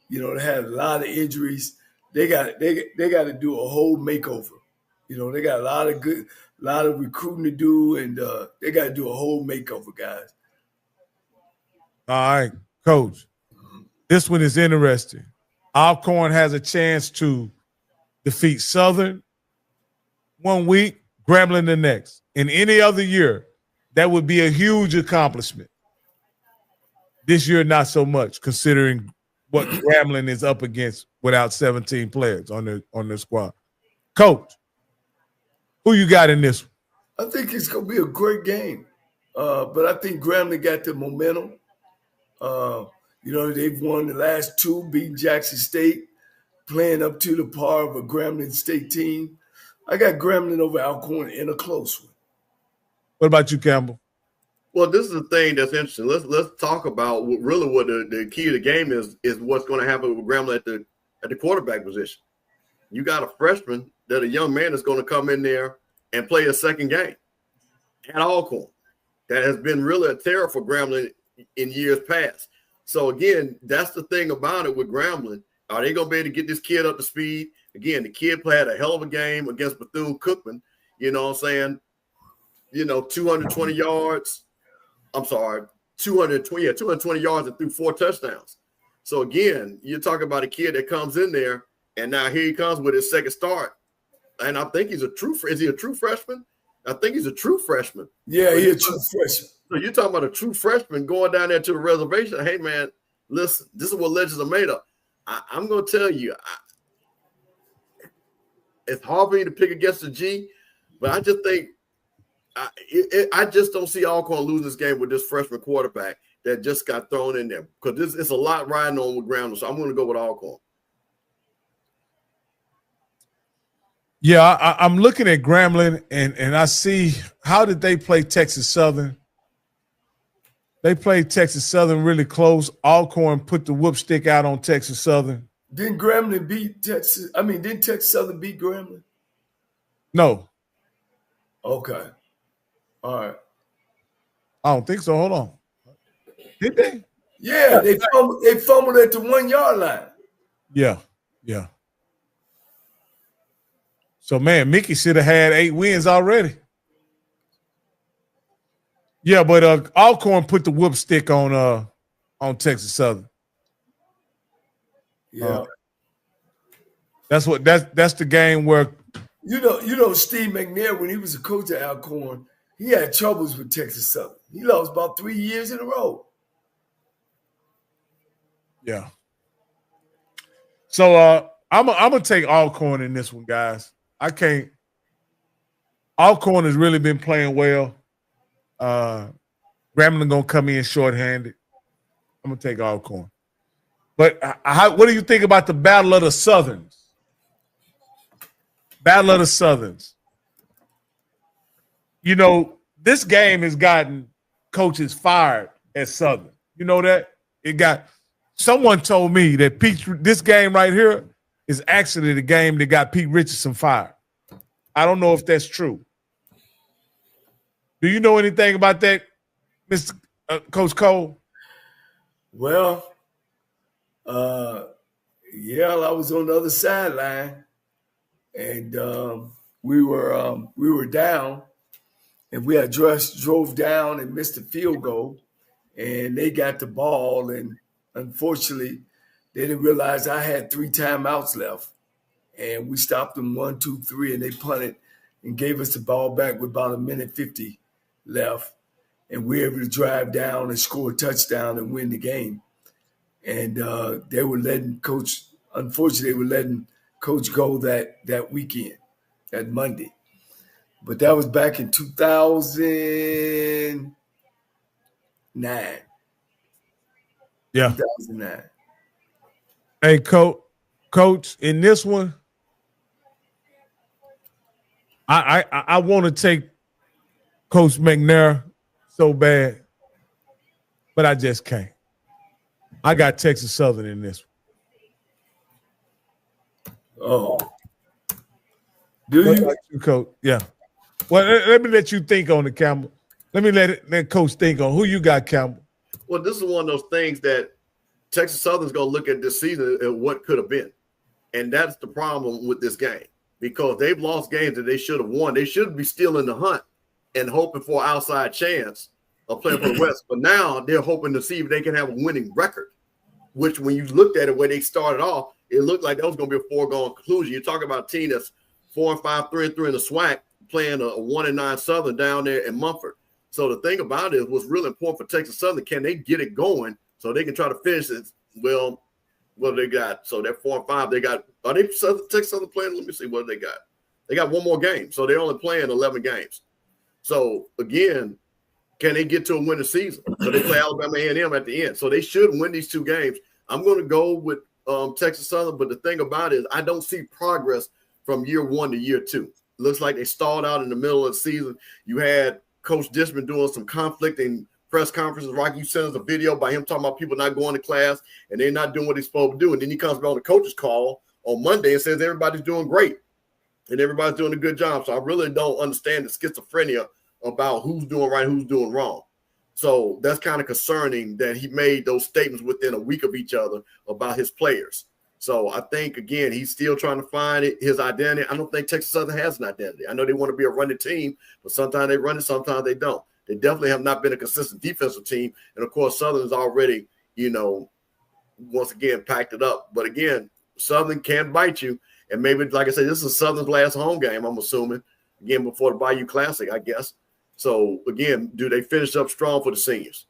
E: You know, they had a lot of injuries. They got to do a whole makeover. You know, they got a lot of recruiting to do, and they got to do a whole makeover, guys.
B: All right, Coach. This one is interesting. Alcorn has a chance to defeat Southern 1 week, Grambling the next. In any other year, that would be a huge accomplishment. This year, not so much, considering what Grambling is up against without 17 players on their squad. Coach, who you got in this one?
E: I think it's going to be a great game, but I think Grambling got the momentum. You know, they've won the last two, beating Jackson State, playing up to the par of a Grambling State team. I got Grambling over Alcorn in a close one.
B: What about you, Campbell?
C: Well, this is the thing that's interesting. Let's talk about what the key of the game is what's going to happen with Grambling at the quarterback position. You got a freshman that a young man is going to come in there and play a second game at Alcorn. That has been really a terror for Grambling in years past. So, again, that's the thing about it with Grambling. Are they going to be able to get this kid up to speed? Again, the kid played a hell of a game against Bethune-Cookman, you know what I'm saying? You know, 220 yards. I'm sorry, 220 yards and threw 4 touchdowns. So, again, you're talking about a kid that comes in there, and now here he comes with his second start. And I think is he a true freshman? I think he's a true freshman.
E: Yeah, he's a true freshman.
C: So you're talking about a true freshman going down there to the reservation. Hey, man, listen, this is what legends are made of. I'm going to tell you, it's hard for me to pick against the G, but I just think I just don't see Alcorn losing this game with this freshman quarterback that just got thrown in there because it's a lot riding on with Grambling. So I'm going to go with Alcorn.
B: Yeah, I'm looking at Grambling, and I see how did they play Texas Southern? They played Texas Southern really close. Alcorn put the whoop stick out on Texas Southern.
E: Didn't Grambling beat Texas? I mean, didn't Texas Southern beat Grambling?
B: No.
E: Okay. All right.
B: I don't think so. Hold on. Did they?
E: Yeah, they fumbled at the 1 yard line.
B: Yeah. So, man, Mickey should have had 8 wins already. Yeah, but Alcorn put the whoop stick on Texas Southern.
E: Yeah.
B: That's the game where
E: you know Steve McNair, when he was a coach at Alcorn, he had troubles with Texas Southern. He lost about 3 years in a row.
B: Yeah. So I'm gonna take Alcorn in this one, guys. I can't. Alcorn has really been playing well. Grambling gonna come in shorthanded. I'm gonna take Alcorn. But what do you think about the Battle of the Southerns? Battle of the Southerns. You know, this game has gotten coaches fired at Southern. You know that? Someone told me that this game right here is actually the game that got Pete Richardson fired. I don't know if that's true. Do you know anything about that, Mr. Coach Cole?
E: Well, yeah, I was on the other sideline, and we were down, and we had drove down and missed a field goal, and they got the ball, and unfortunately, they didn't realize I had 3 timeouts left, and we stopped them 1, 2, 3, and they punted and gave us the ball back with about 1:50 left, and we were able to drive down and score a touchdown and win the game. And they were letting Coach go that weekend, that Monday. But that was back in 2009.
B: Yeah.
E: 2009.
B: Hey, Coach, in this one, I want to take Coach McNair so bad, but I just can't. I got Texas Southern in this one.
E: Oh. Do you?
B: Coach? Yeah. Well, let me let you think on it, Campbell. Let me let Coach think on who you got, Campbell.
C: Well, this is one of those things that Texas Southern's going to look at this season and what could have been. And that's the problem with this game, because they've lost games that they should have won. They should be still in the hunt and hoping for an outside chance of playing for the West. But now they're hoping to see if they can have a winning record, which when you looked at it when they started off, it looked like that was going to be a foregone conclusion. You're talking about a team that's 4-5, 3-3 in the SWAC, playing a 1-9 Southern down there in Mumford. So the thing about it was really important for Texas Southern. Can they get it going so they can try to finish it? Well, what they got? So they're 4-5. They got, are they Texas Southern playing? Let me see what they got. They got one more game. So they're only playing 11 games. So again, can they get to a winning season? So they play Alabama A&M at the end. So they should win these 2 games. I'm going to go with Texas Southern, but the thing about it is I don't see progress from year 1 to year 2. Looks like they stalled out in the middle of the season. You had Coach Dishman doing some conflicting press conferences. Rocky, you sent us a video by him talking about people not going to class and they're not doing what they're supposed to do. And then he comes back on the coach's call on Monday and says everybody's doing great and everybody's doing a good job. So I really don't understand the schizophrenia about who's doing right, who's doing wrong. So that's kind of concerning that he made those statements within a week of each other about his players. So I think, again, he's still trying to find his identity. I don't think Texas Southern has an identity. I know they want to be a running team, but sometimes they run it, sometimes they don't. They definitely have not been a consistent defensive team. And, of course, Southern's already, once again, packed it up. But, again, Southern can bite you. And maybe, like I said, this is Southern's last home game, I'm assuming, again, before the Bayou Classic, I guess. So, again, do they finish up strong for the seniors?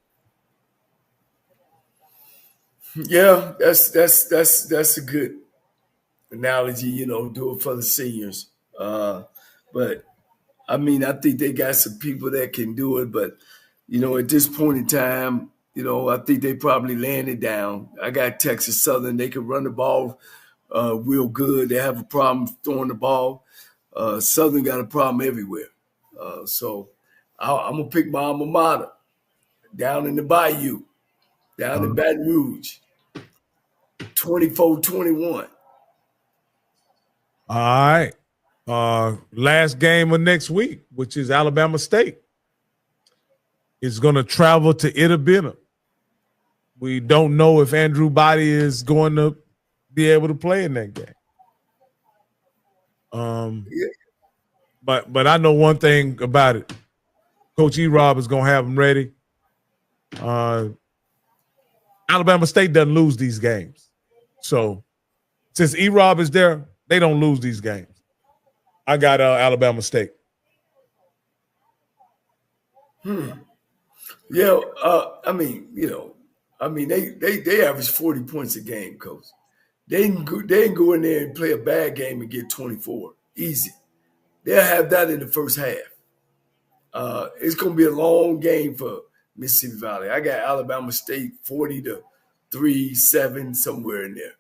E: Yeah, that's a good analogy, do it for the seniors. But I mean, I think they got some people that can do it, but at this point in time, I think they probably laying it down. I got Texas Southern. They can run the ball real good. They have a problem throwing the ball. Southern got a problem everywhere. So I'm going to pick my alma mater down in the Bayou, down in Baton Rouge, 24-21.
B: All right. Last game of next week, which is Alabama State, is going to travel to Itabena. We don't know if Andrew Body is going to be able to play in that game. But I know one thing about it. Coach E-Rob is going to have them ready. Alabama State doesn't lose these games. So since E-Rob is there, they don't lose these games. I got Alabama State.
E: Yeah, they average 40 points a game, Coach. They can go in there and play a bad game and get 24. Easy. They'll have that in the first half. It's going to be a long game for Mississippi Valley. I got Alabama State 40-31. 3, 7, somewhere in there.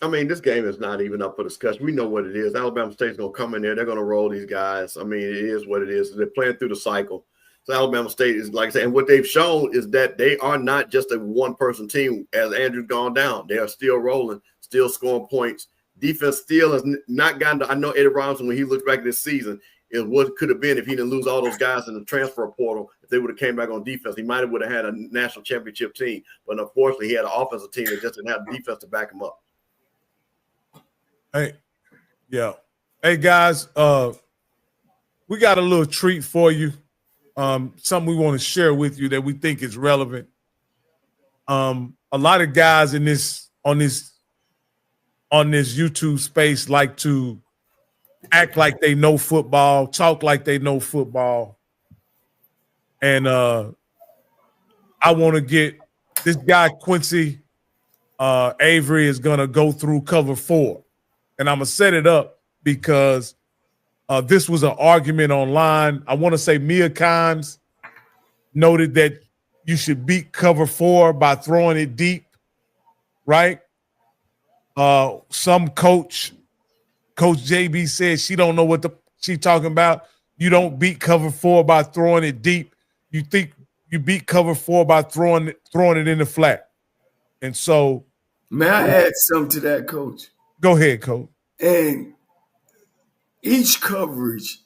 C: I mean, this game is not even up for discussion. We know what it is. Alabama State's going to come in there. They're going to roll these guys. I mean, it is what it is. They're playing through the cycle. So Alabama State is, like I said, and what they've shown is that they are not just a one-person team. As Andrew's gone down, they are still rolling, still scoring points. Defense still has not gotten to – I know Eddie Robinson, when he looked back this season, is what could have been if he didn't lose all those guys in the transfer portal. If they would have came back on defense, he might have would have had a national championship team. But unfortunately, he had an offensive team that just didn't have defense to back him up.
B: Hey, yeah. Hey, guys, we got a little treat for you. Something we want to share with you that we think is relevant. A lot of guys in this on this YouTube space like to act like they know football, talk like they know football. And I want to get this guy, Quincy Avery, is going to go through cover 4. And I'm going to set it up because this was an argument online. I want to say Mia Kimes noted that you should beat cover 4 by throwing it deep, right? Some Coach JB said she don't know what she talking about. You don't beat cover 4 by throwing it deep. You think you beat cover 4 by throwing it in the flat. And so,
E: may I add something to that, Coach?
B: Go ahead, Coach.
E: And each coverage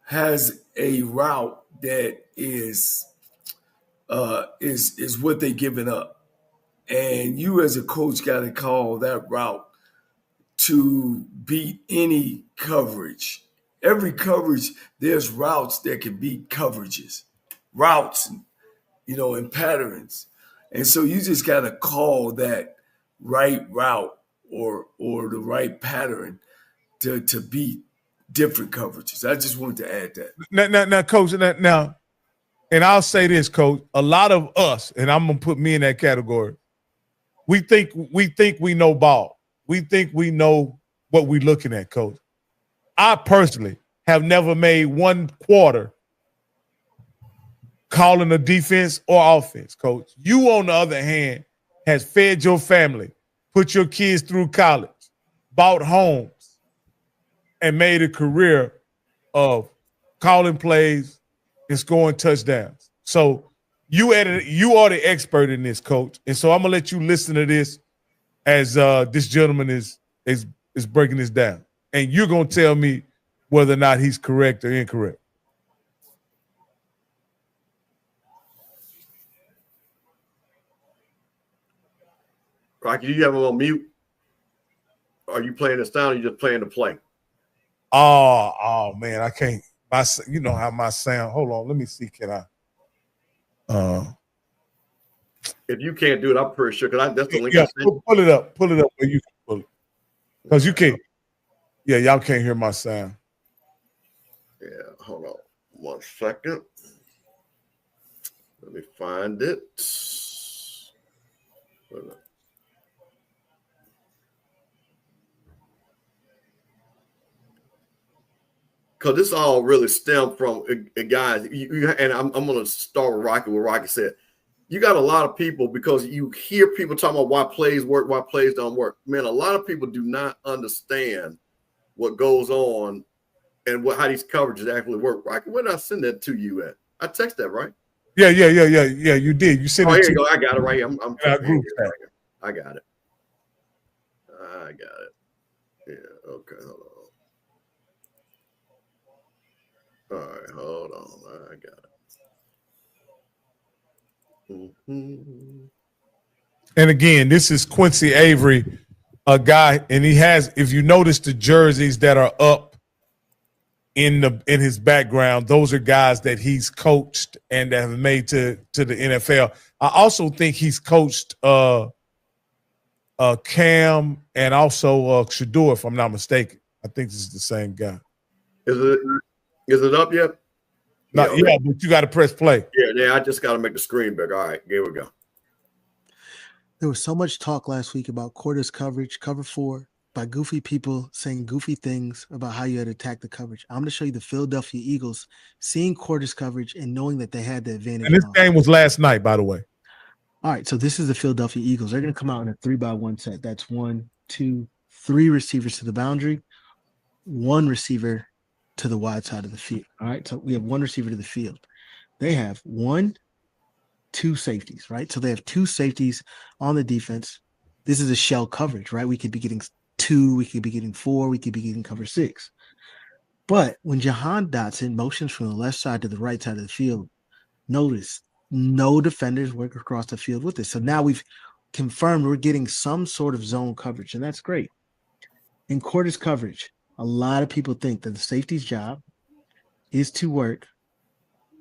E: has a route that is what they're giving up, and you as a coach got to call that route to beat any coverage. Every coverage, there's routes that can beat coverages, routes, and patterns, and so you just got to call that right route or the right pattern to beat different coverages. I just wanted to add that.
B: Now, Coach, now, and I'll say this, Coach, a lot of us, and I'm going to put me in that category, we think we know ball. We think we know what we're looking at, Coach. I personally have never made one quarter calling a defense or offense, Coach. You, on the other hand, has fed your family, put your kids through college, bought homes, and made a career of calling plays and scoring touchdowns. So you are the expert in this, Coach. And so I'm gonna let you listen to this as this gentleman is breaking this down, and you're gonna tell me whether or not he's correct or incorrect.
C: Rocky, do you have him on mute? Are you playing the sound or you just playing the play?
B: Oh man, I can't. You know how my sound. Hold on, let me see. Can I?
C: If you can't do it, I'm pretty sure because that's the link.
B: Yeah, pull it up where you can pull it, because you can't. Yeah, y'all can't hear my sound.
C: Yeah, hold on 1 second. Let me find it. Because this all really stemmed from guys. And I'm going to start with Rocky. What Rocky said, you got a lot of people, because you hear people talking about why plays work, why plays don't work. Man, a lot of people do not understand what goes on and how these coverages actually work. Rocky, where did I send that to you at? I text that, right?
B: Yeah. You did. You sent it.
C: Here you go. I got it right here. I got it. Yeah. Okay. Hold on. All right, hold on. I got it. Mm-hmm.
B: And again, this is Quincy Avery, a guy, and he has, if you notice the jerseys that are up in his background, those are guys that he's coached and that have made to the NFL. I also think he's coached Cam and also Shador, if I'm not mistaken. I think this is the same guy.
C: Is it up yet?
B: Not yet, but you got to press play.
C: Yeah, I just got to make the screen bigger. All right, here we go.
F: There was so much talk last week about quarters coverage, cover 4, by goofy people saying goofy things about how you had to attack the coverage. I'm going to show you the Philadelphia Eagles seeing quarters coverage and knowing that they had the advantage.
B: And this game was last night, by the way.
F: All right, so this is the Philadelphia Eagles. They're going to come out in a 3-by-1 set. That's 1, 2, 3 receivers to the boundary, 1 receiver to the wide side of the field. All right, so we have 1 receiver to the field. They have 1, 2 safeties, right? So they have 2 safeties on the defense. This is a shell coverage, right? We could be getting 2, we could be getting 4, we could be getting cover 6. But when Jahan Dotson motions from the left side to the right side of the field, notice no defenders work across the field with this. So now we've confirmed we're getting some sort of zone coverage, and that's great. In quarters coverage, a lot of people think that the safety's job is to work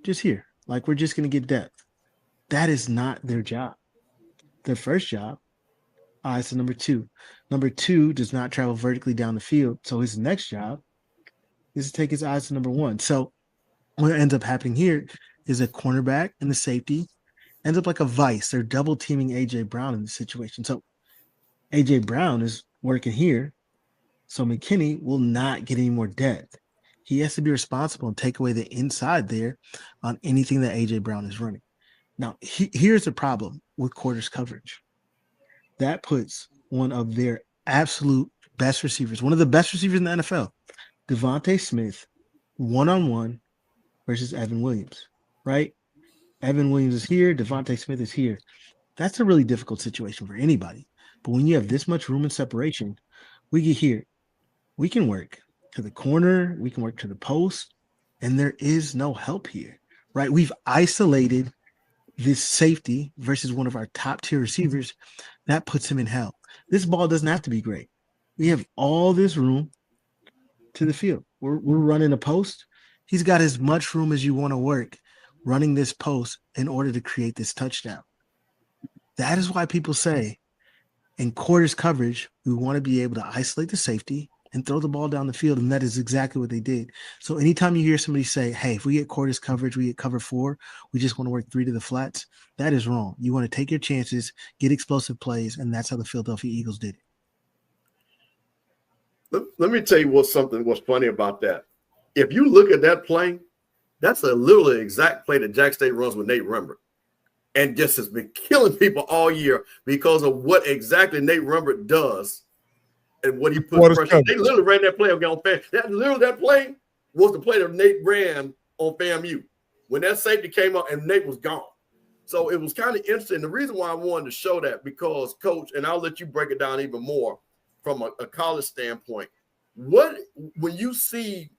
F: just here. Like, we're just going to get depth. That is not their job. Their first job, eyes to number 2. Number 2 does not travel vertically down the field. So his next job is to take his eyes to number 1. So what ends up happening here is a cornerback and the safety ends up like a vice. They're double teaming A.J. Brown in this situation. So A.J. Brown is working here. So McKinney will not get any more depth. He has to be responsible and take away the inside there on anything that A.J. Brown is running. Now, here's the problem with quarters coverage. That puts one of their absolute best receivers, one of the best receivers in the NFL, Devontae Smith, one-on-one versus Evan Williams, right? Evan Williams is here. Devontae Smith is here. That's a really difficult situation for anybody. But when you have this much room and separation, we get here. We can work to the corner. We can work to the post. And there is no help here, right? We've isolated this safety versus one of our top tier receivers. That puts him in hell. This ball doesn't have to be great. We have all this room to the field. We're running a post. He's got as much room as you want to work running this post in order to create this touchdown. That is why people say in quarters coverage, we want to be able to isolate the safety and throw the ball down the field, and that is exactly what they did. So anytime you hear somebody say, hey, if we get quarters coverage, we get cover 4, we just want to work 3 to the flats, that is wrong. You want to take your chances, get explosive plays, and that's how the Philadelphia Eagles did it.
C: Let me tell you what's funny about that. If you look at that play, that's a literally exact play that Jack State runs with Nate Rembert, and just has been killing people all year because of what exactly Nate Rembert does and what he puts pressure. They literally ran that play on FAMU. That play was the play that Nate ran on FAMU when that safety came up and Nate was gone. So it was kind of interesting. The reason why I wanted to show that, because Coach, and I'll let you break it down even more from a college standpoint, when you see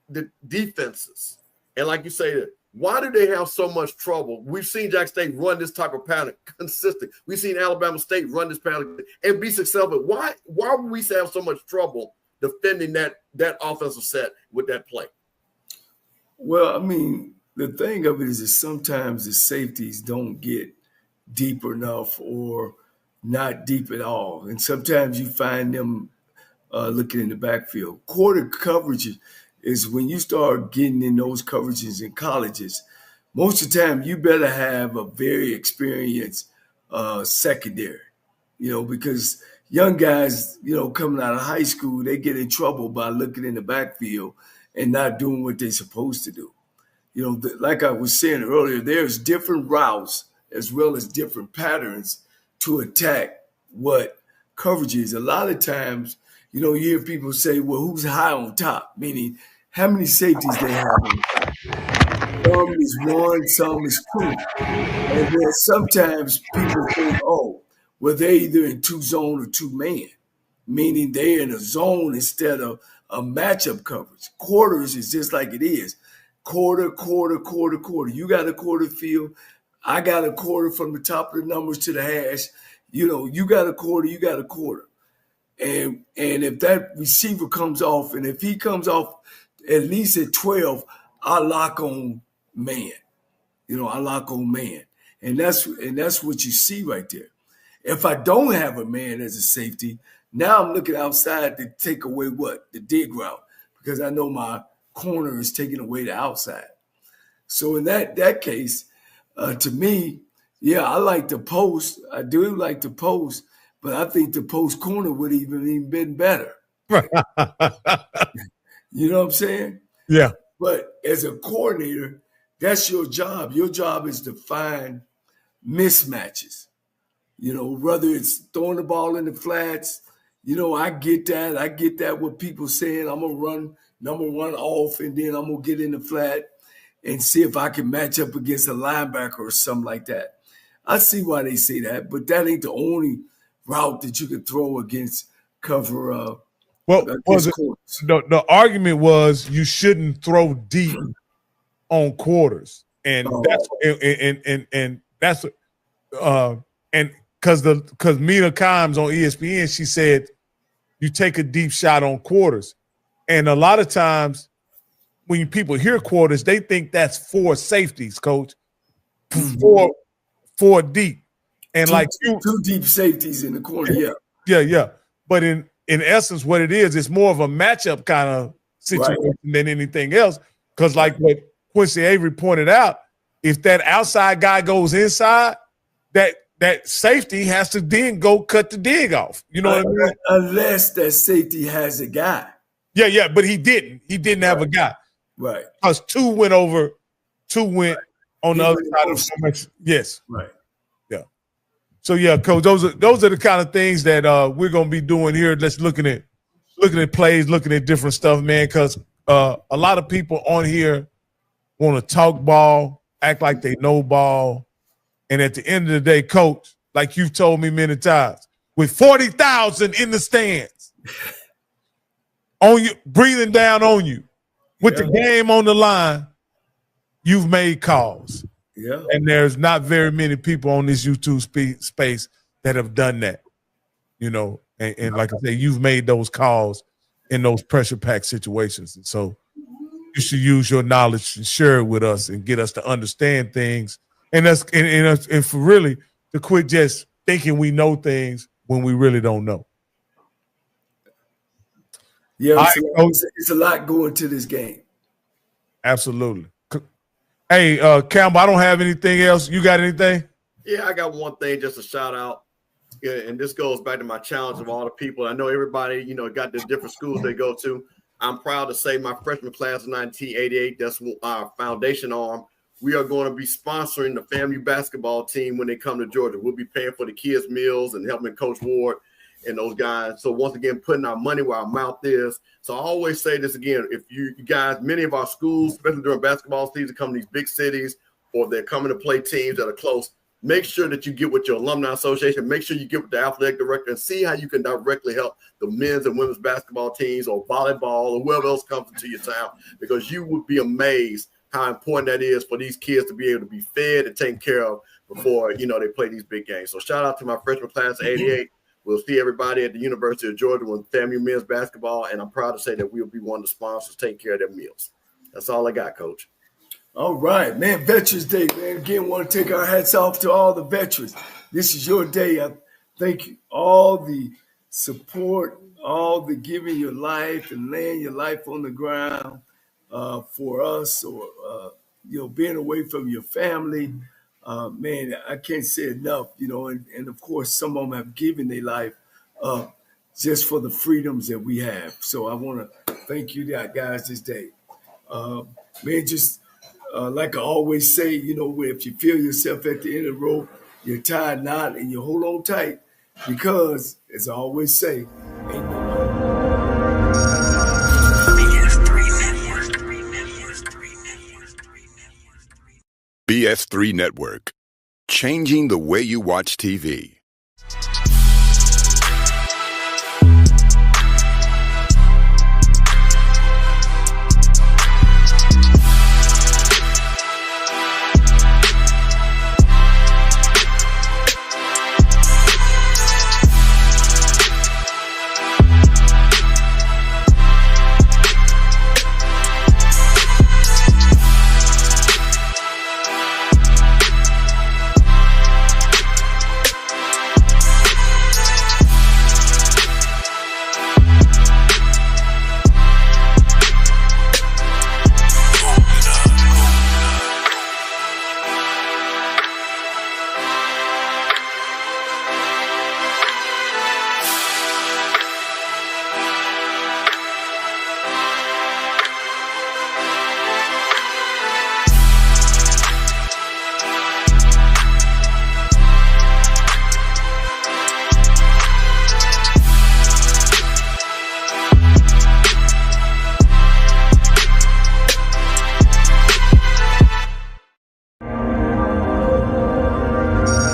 C: the defenses, and like you say, why do they have so much trouble? We've seen Jack State run this type of pattern consistent. We've seen Alabama State run this pattern and be successful. Why would we have so much trouble defending that offensive set with that play?
E: Well, I mean, the thing of it is that sometimes the safeties don't get deep enough or not deep at all. And sometimes you find them looking in the backfield. Quarter coverage is when you start getting in those coverages in colleges, most of the time you better have a very experienced secondary, because young guys, coming out of high school, they get in trouble by looking in the backfield and not doing what they're supposed to do. Like I was saying earlier, there's different routes as well as different patterns to attack what coverage is. A lot of times, you hear people say, well, who's high on top? Meaning how many safeties they have on top. Some is 1, some is 2. And then sometimes people think, oh, well, they're either in 2-zone or 2-man, meaning they're in a zone instead of a matchup coverage. Quarters is just like it is. Quarter. You got a quarter field. I got a quarter from the top of the numbers to the hash. You got a quarter. And if that receiver comes off, and if he comes off at least at 12, I lock on man. And that's what you see right there. If I don't have a man as a safety, now I'm looking outside to take away the dig route, because I know my corner is taking away the outside. So in that case, to me, yeah, I like the post. I do like the post. But I think the post corner would even been better. You know what I'm saying?
B: Yeah.
E: But as a coordinator, that's your job. Your job is to find mismatches. You know, whether it's throwing the ball in the flats, you know, I get that. I get that what people saying. I'm going to run number one off, and then I'm going to get in the flat and see if I can match up against a linebacker or something like that. I see why they say that, but that ain't the only route that you can throw against cover.
B: The argument was you shouldn't throw deep on quarters, and that's because Mina Kimes on ESPN, she said you take a deep shot on quarters, and a lot of times when people hear quarters, they think that's 4 safeties, coach, 4 deep, and
E: two deep safeties in the corner,
B: yeah. But in essence, what it is, it's more of a matchup kind of situation than anything else. Because like what Quincy Avery pointed out, if that outside guy goes inside, that safety has to then go cut the dig off. You know what I mean?
E: Unless that safety has a guy.
B: Yeah, but he didn't. He didn't have a guy.
E: Right.
B: Because 2 went on the other side of the formation. Yes.
E: Right.
B: Yeah. So yeah, coach, those are the kind of things that we're gonna be doing here. Just looking at plays, looking at different stuff, man. Because a lot of people on here want to talk ball, act like they know ball, and at the end of the day, coach, like you've told me many times, with 40,000 in the stands, on you, breathing down on you, with the game on the line, you've made calls.
E: Yeah.
B: And there's not very many people on this YouTube space that have done that, you know. And like I say, you've made those calls in those pressure-packed situations. And so you should use your knowledge and share it with us and get us to understand things. And for really to quit just thinking we know things when we really don't know.
E: Yeah, it's a lot going to this game.
B: Absolutely. Hey, Campbell, I don't have anything else. You got anything?
C: Yeah, I got one thing, just a shout out. Yeah, and this goes back to my challenge of all the people. I know everybody, you know, got the different schools they go to. I'm proud to say my freshman class of 1988, that's our foundation arm. We are going to be sponsoring the family basketball team when they come to Georgia. We'll be paying for the kids' meals and helping Coach Ward and those guys. So once again, putting our money where our mouth is. So I always say this again, if you guys, many of our schools, especially during basketball season, come to these big cities or they're coming to play teams that are close, make sure that you get with your alumni association. Make sure you get with the athletic director and see how you can directly help the men's and women's basketball teams or volleyball or whoever else comes into your town, because you would be amazed how important that is for these kids to be able to be fed and taken care of before, you know, they play these big games. So shout out to my freshman class of 88. We'll see everybody at the University of Georgia with family men's basketball, and I'm proud to say that we'll be one of the sponsors taking care of their meals. That's all I got, Coach.
E: All right, man. Veterans Day, man. Again, want to take our hats off to all the veterans. This is your day. I thank you. All the support, all the giving your life and laying your life on the ground for us, or being away from your family. Man, I can't say enough, and of course, some of them have given their life just for the freedoms that we have. So I want to thank you guys this day. Man, just like I always say, if you feel yourself at the end of the rope, you're tied knot and you hold on tight, because as I always say, ain't no
G: BS3 Network, changing the way you watch TV.